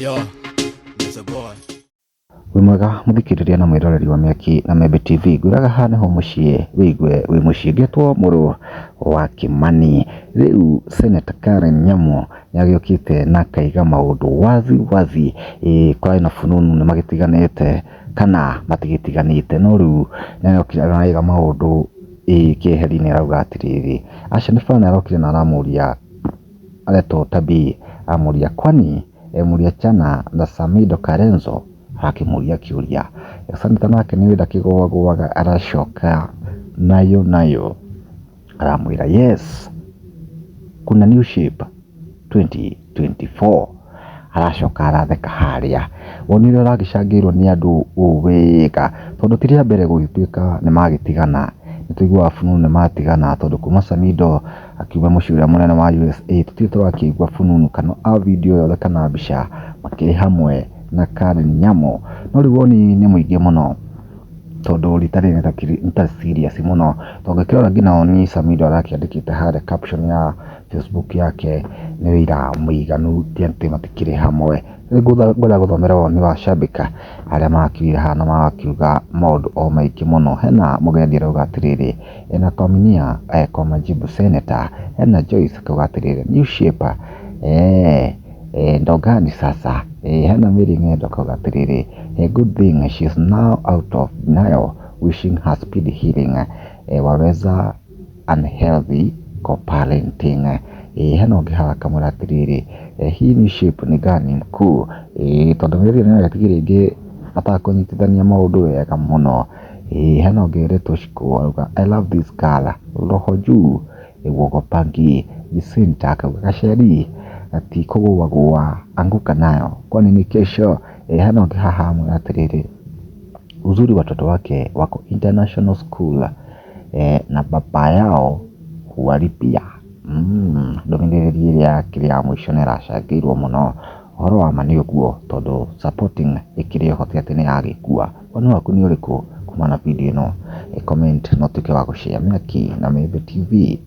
Yo, Mr. Boy. Wimwega muthikiriria na mwiroreri wa Mĩaki na Membe TV, ngwiraga haha niho muciĩ wigue wi muciĩ ngetwo Mũrũ wa Kimani. Riu Senator Karen Nyamu niagiukite na kaiga maundu wazi wazi, kwa na fununu ni magitiganite kana matigitiganite, no riu niagiukire na kaiga maundu kieheri-ini arauga atiriri aca ni bana arokire na aramuria areto Tabii amuria kwani muria Chana na Samido Karenzo akimuria kiuria Senator nake ni wenda kigogwaga aracoka nayo aramwira yes kuna new shape 2024 aracoka aratheka haria wonire uragicangirwo ni andu wega tondu tiria mbere gugituika ni magitigana nituigua fununu ni matigana tondu kuma Samido akiuga muciĩ uria munene wa USA tutitwo akigua fununu kana a video yothe kana mbica makiri hamwe na Karen Nyamu, no riu woni ni muingi muno tondu ritari nita serious muno tondu kirora ngina oni Samido arakiandikite hare caption ya Facebook yake ni wira muiganu tienti matikiri hamwe. Ngwenda guthomera woni wa shabika aria makiuga hana makiuga maundu o maingi muno. Hena mugendi arauga atiriri ena Tominia kwa majibu Senator, hena Joyce akauga atiriri new shape ndogani sasa, hena Mary Ng'endo akauga atiriri a good thing she is now out of denial wishing her speedy healing, waweza unhealthy co-parenting. Hena ungi akamwira atiriri hii ni shape ni gani mkuu, tondu Mary ni agatigire ingi atakunyitithania maundu wega muno. Hena ungi Reto Shiko arauga I love this girl roho juu guoko pangi Jacinta akauga gaceri ati kugwagwa anguka nayo kwani ni kesho. Hena ungi haha amwira atiriri uzuri watoto wake wako international school na baba yao huwalipia. Ndominereria iria kiria mwisho ni racangirwo muno horo wa mani uguo tondu supporting ikiri hoti ati ni agikua. Wanu waku ni uriku kumana video ino, comment no tuke wa gushare Mĩaki na Membe TV.